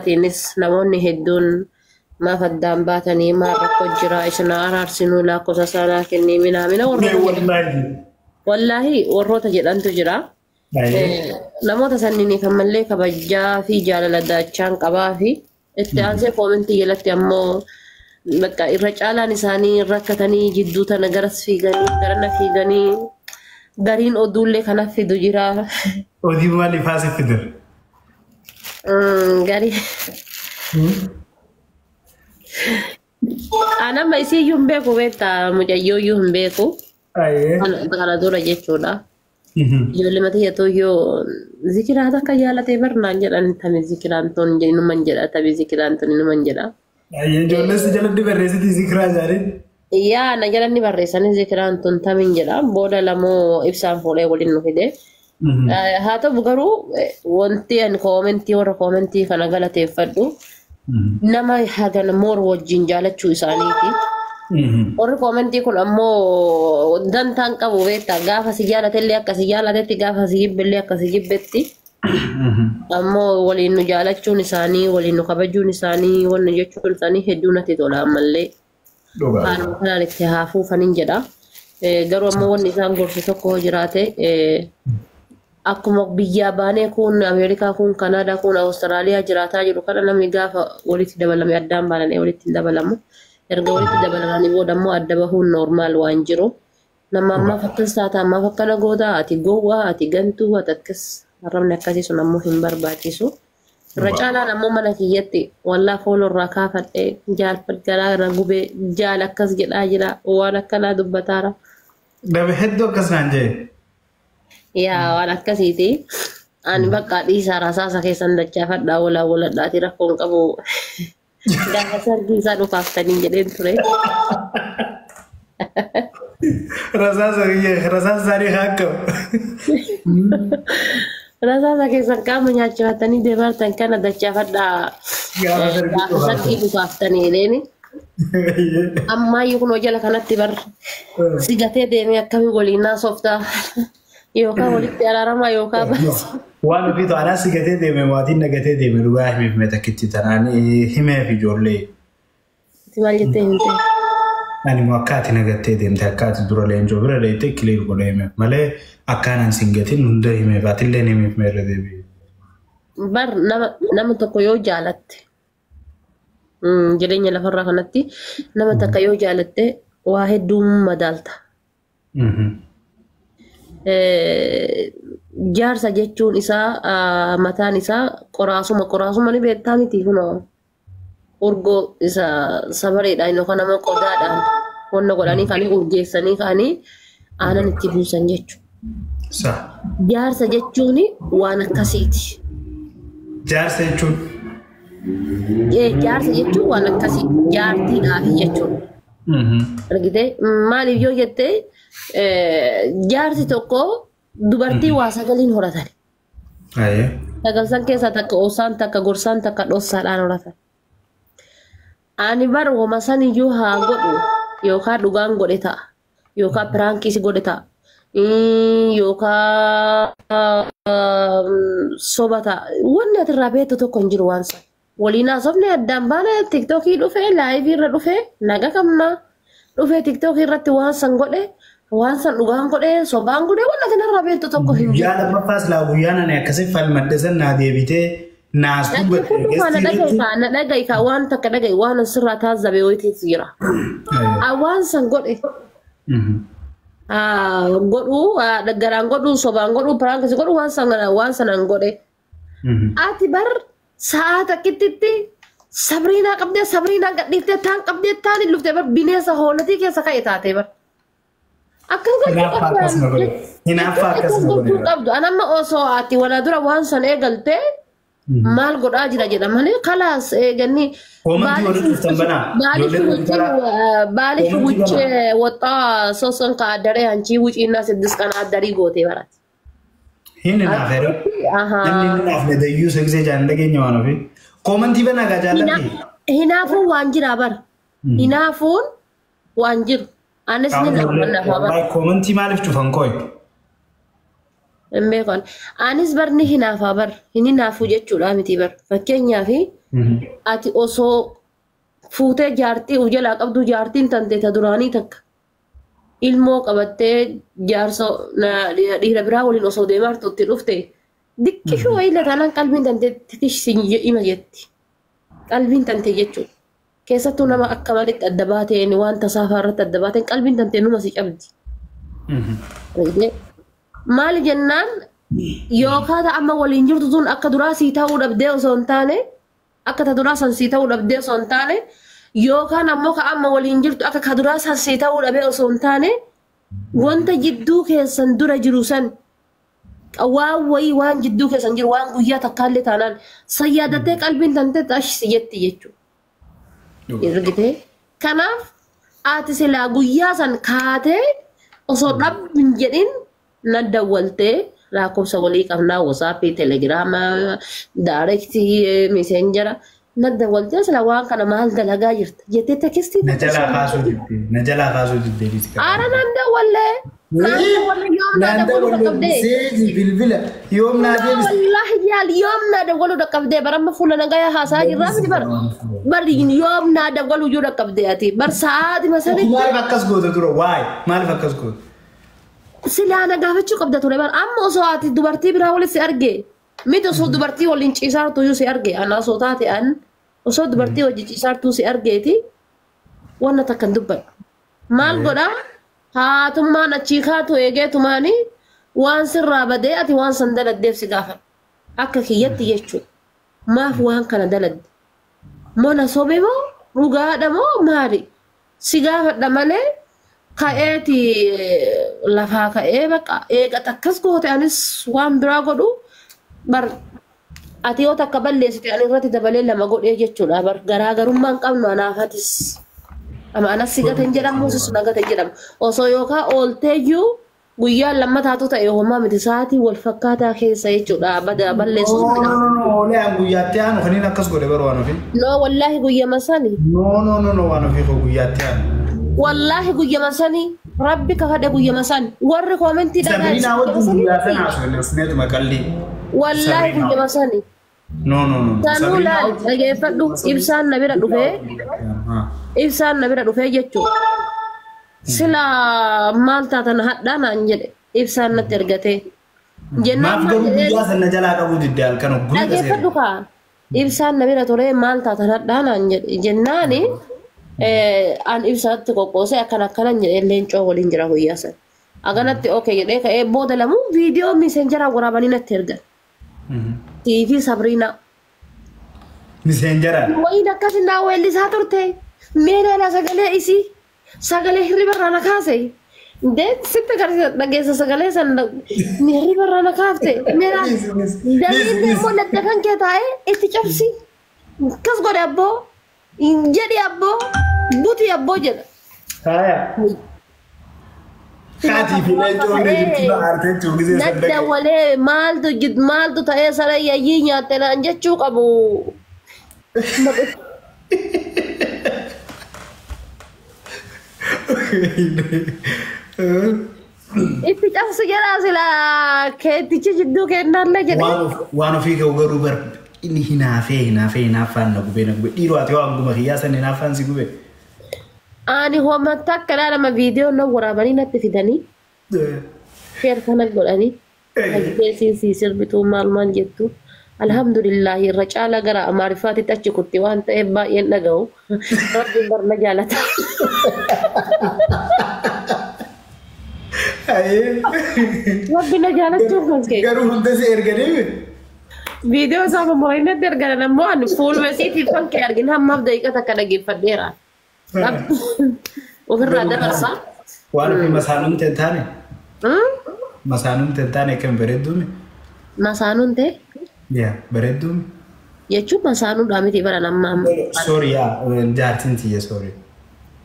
Atiinis namoonni hedduun maaf addaan baatanii maal rakkoo jira isin araarsinuu lakkoofsa sanaa kennii minaamina wallaahi warroota jedhantu jira. Namoota sanniin kan mallee kabajaa fi jaalala daachaan qabaa fi itti aansee koomentii jalatti ammoo bakka irra caalaan isaanii rakkatanii jidduu tana garas fiiganii garana fiiganii gariin oduullee kanaaf fidu jira. Odii maaliif haasif fidu? Gari. Ana ma isi yung beku beta muja yo beku. Kana dura jechuudha. Ijoollee mata yato yo zikira ta kayala te barna jedhan tami zikiran ton jedhu man jedha tami zikiran ton man jedha. Ijoollee si jalatti barreessiti zikira jaare. Yaa na jalatti barreessani zikiran ton tamin jedha booda lamoo ibsaan fuudhee waliin nu fide. Haa ta'u garuu wanti ani koomentii warra koomentii kana galateeffadhu nama hagan moor wajjin jaalachuu isaaniiti. Warri koomentii kun ammoo dantaan qabu beektaa gaafa si jaalatellee akka si jaalatetti gaafa si jibbillee akka si jibbetti ammoo waliin nu jaalachuun isaanii waliin nu kabajuun isaanii wanna jechuun isaanii hedduu natti tola ammallee haanuma kanaan itti haafuufaniin jedha. Garuu ammoo wanni isaan gorsu tokko jiraate akkuma biyya baanee kun Ameerikaa kun Kanaadaa kun Awustiraaliyaa jiraataa jiru kana namni gaafa walitti dabalame addaan baanee walitti dabalamu erga walitti dabalamanii booda immoo adda bahuun normaal waan jiru nama amma fakkas taata amma fakkana gootaa ati gowwaa ati gantuu ati akkas arrabni akkasii sun ammoo hin barbaachisu. Irra caalaan ammoo mana kiyyatti wallaa foolorraa kaafadhee jaalfadgaraa gubee jaal akkas jedhaa jira waan akkanaa dubbataara. Dabe hedduu akkas naan jee. Yaa waan akkasiiti. Ani bakka dhiisaa rasaasa keessan dachaafadhaa waladhaati rakkoon qabu. Gaafa sargii isaa dhukaaftanii jedheen ture. Rasaasa isaanii haa qabu. Rasaasa keessan qaama nyaachifatanii deemartan kana dachaafadhaa gaafa sargii dhukaaftanii jedheeni. Ammaayyuu kun hojjala kanatti bar sigatee deemee akkamii waliinaa sooftaa. Yookaan walitti araaramaa yookaan baasi. Waan ofiitu aanaa sigatee deeme maatiin nagatee deeme dhugaa himeef meetakitti tanaan himeef ijoollee. Itti maal jettee himte? Ani immoo akkaati nagattee deemte akkaati dura leencoo bira deettee kileeru godha himeef malee akkaanaan singatiin hunda himeef aatillee himeef meerra deebi'e. Bar nama tokko yoo jaalatte jireenya lafarraa kanatti nama takka yoo jaalatte waa hedduu madaalta. Jaarsa jechuun isaa mataan isaa qoraasuma ni beektaa miti kunoo urgoo isa sabareedhaan yookaan nama qodaadhaan wanna godhanii kaanii urgeessanii kaanii aanan itti buusan jechuudha. Jaarsa jechuun waan akkasiiti. Jaarsa jechuun? Jaarsa jechuun waan akkasii jaartiidhaaf jechuudha. Argitee maaliif yoo jettee jaarsi tokko dubartii waa sagaliin horatan. Sagalsan keessaa takka osaan takka gorsaan takka dhossaadhaan horatan. Ani bar wama san iyyuu haa godhu yookaan dhugaan godhe ta'a yookaan piraankiis godhe ta'a yookaan soba ta'a wanni ati irraa beektu tokko hin jiru waan san. Waliin haasofne addaan baana tiktookii dhufee laayivii irra dhufee naga qabna dhufee tiktookii irratti waan san godhe. Waan san dhugaan godhee sobaan godhee waan ati irraa beektu tokko hin jiru. Guyyaa lammaffaas laa guyyaan ani akkasii falmaddesan naa deebitee naas dubbate. Na dhaga'i waan takka dhaga'i waan sirraa taazabee wayitiis jira. Waan san godhe. Godhuu garaan godhuu sobaan godhuu piraankiis godhuu waan sanan godhe. Ati bar sa'a takkittitti sabriinaa qabdee sabriinaa gadhiiftee taan qabdee taan hin luftee bar bineensa hoolatii keessa ka'e taatee bar. Akkan gochuu qabdu. Anamma osoo ati wala dura waan san eegalte maal godhaa jira jedha malee kalaas eeganii baaliif wuccee waxaa soson ka addaree hancii wuciinaa siddis kana addarii gootee barate. Hin naafeera. Namni naafne dayyuu seksee jaan dhageenya waan ofi. Koomantii banaa gaa jaallatti. Hinaafuun waan jira bara. Hinaafuun waan jiru. Anis ni nama komentii maaliif cufan koy? Mbekon. Anis bar ni hinaafa bar. Hini naafu jechuudha miti bar. Fakkeenyaaf ati osoo fuutee jaartii jalaa qabdu jaartiin tante ta duraanii takka ilmoo qabattee jaarsa dhiira biraa waliin osoo deemaa turte dhufte dikkishuu wayila taanaan qalbiin tante tikishii ima jetti qalbiin tante jechuudha keessattuu nama akka malitti adda baateen waan tasaafaa irratti adda baateen qalbiin tante numa si cabdi. Maali jennaan yookaan amma waliin jirtu sun akka duraa sii ta'uu dhabdee osoo hin taane akka ta duraa san sii ta'uu dhabdee osoo hin taane yookaan ammoo ka amma waliin jirtu akka ka duraa san sii ta'uu dhabee osoo hin taane wanta jidduu keessan dura jiru san waan wayii waan jidduu keessan jiru waan guyyaa takkaallee taanaan sayyaadattee qalbiin tante tashi si jetti jechuudha. Ergitee kanaaf ati silaa guyyaa san kaatee osoo dhabin jedhin na dawwaltee lakkoofsa walii qabnaa wasaappii telegiraamaa daayirektii meeseenjara na dawwaltee sila waan kana maal dalagaa jirta jettee tekstii na jalaa kaasuu diddee aara nan dawwallee yoom naa deebis wallahi yaal yoom naa dawwaluu dhaqqabdee baramma fuula nagayaa haasaa jirraa miti bar yoom naa dawwaluu iyyuu dhaqqabdee ati bar sa'aati masanii maaliif akkas goote ture waay maaliif akkas goote silaana gaafachuu qabda ture bar amma osoo ati dubartii biraa walitti si arge miti osoo dubartii waliin ciisaartu iyyuu si arge ana osoo taate an osoo dubartii wajji ciisaartuu si argeeti wanna takkan dubbadha maal godhaa haatummaan achii kaatu eegeetumaanii waan sirraa badee ati waan san daladdeef si gaafadha akka kiyyatti jechuudha maaf waan kana daladde mola sobe moo dhugaadha moo maali si gaafadha malee ka'eeti lafaa ka'ee baqa eegat akkas goote anis waan biraa godhu bar ati yoo takka balleessite ani irratti dabalee lama godhee jechuudha bar garaagarummaan qabnu anaafatis ama anas si gatan jedhamu sun gatan jedhamu osoo yookaan oolteeyyuu guyyaan lammataatu ta'e homaa miti sa'aatii wal fakkaataa keessa jechuudha bada balleessuun oolee an guyyaatti aanu kaniin akkas godhe baruu waan ofi no wallaahi guyyama sani no waan ofi ko guyyaatti aanu wallaahi guyyama sani rabbi kafadhe guyyama sani warri koomentii Sabrina wajjin guyyaa sana asoolee maqalli wallaahi guyyama sani no sanuu laal dhageeffadhu ibsaan na bira dhufee jechuudha sila maal taatan hadhaan an jedhe ibsaan natti ergatee maaf garuu guyyaa sana jalaa qabuu diddee halkan ogguu dhageeffadhu kaa ibsaan na bira ture maal taatan hadhaan an jedhe jennaani an ibsaatti qoqqoose akkanan jedhee leencoo waliin jira guyyaa sana aganatti okay jedhee ka'ee booda lamuu viidiyoo miseenjaraa waraabanii natti ergan TV Sabrina miseenjara wayin akkasin naa weellisaa turte meedhaadha sagalee isii sagalee hirriba irraa na kaase deet sitti dhageessa sagalee san ni hirriba irraa na kaafte meedhaa daliin immoo ladda kan kee taa'ee itti cabsi kas godhe abboo jedhi abboo buti abboo jedha Kaya. Kati filai jomre jitu arte chugize sadda wale maaltu ta'ee sara yayyii nyaatte naan jechuu qabu. Itti cabsi jedhaa sila keettichi jidduu kennaallee jedhee. Waan ofii ka'u garuu bar inni hinaafaan na gubee dhiiroo ati waan guma kiyyaasan hinaafaan si gubee. Ani hooma takka nama viidiyoo na waraabanii natti fidanii sheer kana godhanii dhageessiisii sirbituu maal jettu alhamdulillahi irra caala gara amaarifaatitti achi kutti waan ta'eef baay'een dhaga'u rabbiin barna jaalata. Rabbiin na jaalachuuf kan kee garuu hunda si ergadee viidiyoo isaa momorinatti ergan ammoo ani fuulmesiitiif kan kee argin hammaaf daqiiqa takka dhaggeeffadheera. Ofirraa dabarsaa. Waan ofii masaanuun ta'e taane. Masaanuun ta'e taane kan bareedduumi. Masaanuun ta'e? Yaa bareedduumi. Jechuun masaanuudhaa miti bara nammaa. Sorry yaa jaartiin tiyya sorry.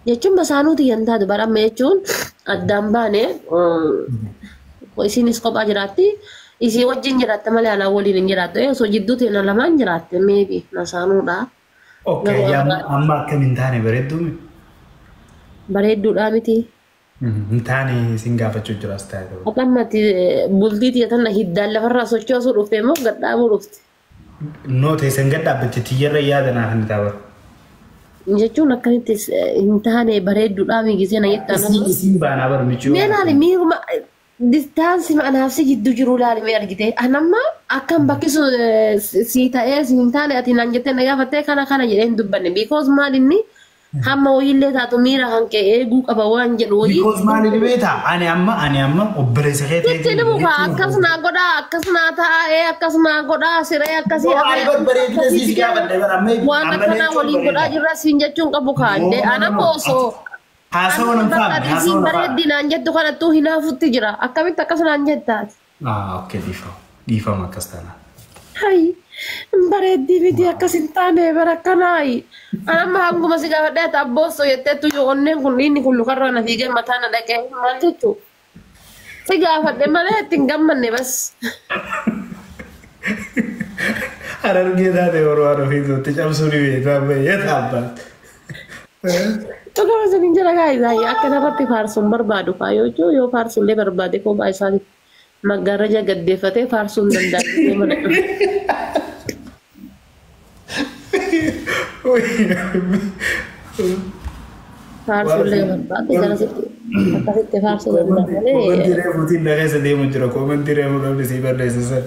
Jechuun masaanuu tiyyan taatu bara amma jechuun addaan baane isinis kophaa jiraatti. Isii wajjin jiraatte malee anaa waliin hin jiraattu. Osoo jidduu ta'e lamaan jiraatte meebi masaanuudhaa. Okay, amma akkamiin taane bareedduumi? Bareedduudhaa miti. Hin taane isin gaafachuu jiraas taa'e. Akkamitti bultii tiyya tanna hiddaan lafarraa sochoosuu dhufte moo gadhaamuu dhufte? Noota isin gadhaabbatti tiyyarra yaadanaaf ni ta'a. jechuun akkamitti hin taane bareedduudhaa miigisee na jettaan. Isin baanaa barmichuu. Mee laali miiruma distaansi ma'anaaf si gidduu jiru laali mee argite. Anamma akkam bakkisu si ta'ee si hin taane ati naan jettee na gaafattee kana jedhee hin dubbanne. Because maal inni hamma wayiillee taatu miira kan kee eeguu qaba waan jedhu wayii. Because maal inni beeta ani amma obboleessa kee ta'e. Jechi dhufu akkasuma godhaa akkasuma taa'ee akkasuma godhaa siree akkasii. Waan akkanaa waliin godhaa jirra siin jechuun qabu kaadde anamma osoo. Haasawwan hin faamne. Haasawwan bareeddinaan jettu kanattuu hinaafutti jira. Akkamitti akkasumaan jettaati. Okay dhiifama akkas taana. Hai bareeddii miti akkas hin taane barakkanaayi. Anamma hanguma si gaafadhee tabboosso jetteettu yoo onneen kun inni kun lukarra na fiigee mataa na dhaqee maal jechuu. Si gaafadhe malee ittiin gammanne bas. Harargee taate warwaan ofiisuutti cabsuu ni beekaa baay'ee taabbaat. Tukama sinin jala gaa'izaayi akka narratti faarsuun barbaadu faayoo yoo faarsullee barbaade kophaa isaanitti maggaaraja gaddeeffatee faarsuun danda'e mana dhufe. Faarsullee barbaade garasitti akkasitti faarsuu danda'a malee. Komantii reefuutiin na keessa deemu jira komantii reefuu dhabde sii barreessisan.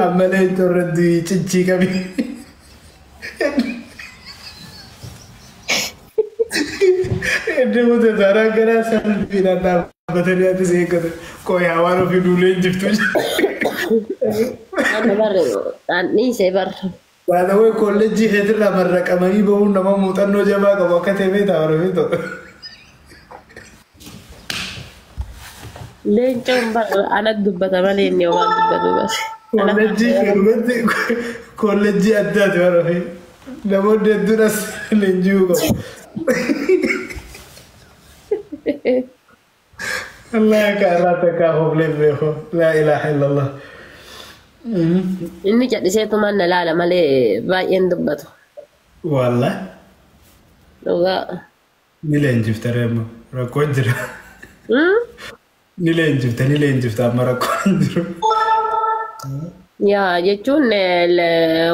Ammalee torratti cichii qabi. Deemute taaraan garaa salphiidhaan dhaabbatanii ati seekkata. Qoyaa waan ofii duulee injiftu. Dhiisee barra. Baatawee kolleejjii heetirraa marraqamanii bahuun nama muuxannoo jabaa qabu akka ta'e beektaa warra ta'u. Leencoon ana dubbata malee inni waan dubbatu bas. Kolleejjii addaati warra fi namoonni hedduun as leenji'uu qabu. Allah kaarraa takkaa hofleen beeku. Laa ilaaha illallah. Inni cadhiseetumaan na laala malee baay'een dubbatu. Wallah. Dhugaa. Ni leenjifta reema rakkoon jira. Ni leenjifta amma rakkoon jiru. Yaa jechuun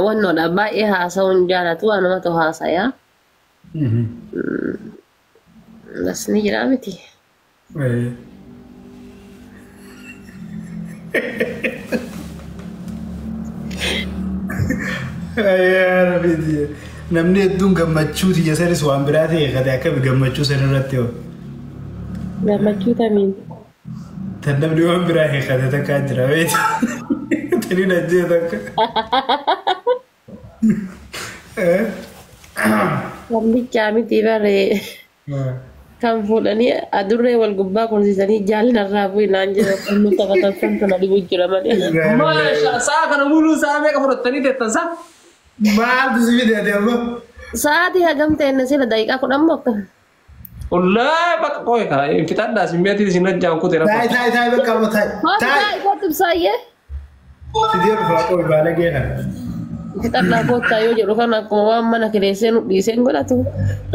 wannoodha baay'ee haasa'uun jaalatu anumatu haasayaa. As ni jira miti. Namni hedduun gammachuu tiyya sanis waan biraa ta'e kate akkami gammachuu san irratti hoo. Gammachuu tamiin. Tan namni waan biraa heekate takkaa jira beekta. Tanii najjee takka. Wambichaa miti baree. Kan fuudhanii adurree wal gubbaa kursiisanii jaalinarraa bu'ii naan jedhu nu taphatan santu na dhibuu jira malee. Maasha saa kana muluu saa meeqa fudhattanii teettan saa? Maaltu si fidate amma? Sa'aatii hagam ta'e sila daqiiqaa 10 mokka. Wallahi bakka qoy ka fitadda simmeetii isin ajjaan kutee rafa. Taa'e bakka amma taa'e. Taa'e kootu ibsaayyee. Sidee dhufa qoy baalagee kana. Fitaddaa koottaa yoo jedhu kan akkuma waan mana kireessee nu dhiiseen godhatu.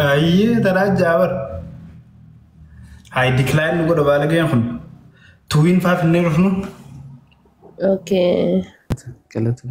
Ayyee tanaa jaabar. Hai decline nu godha baalageen kun. Tuwiin faaf inni dhufnu. Okay. Galatu.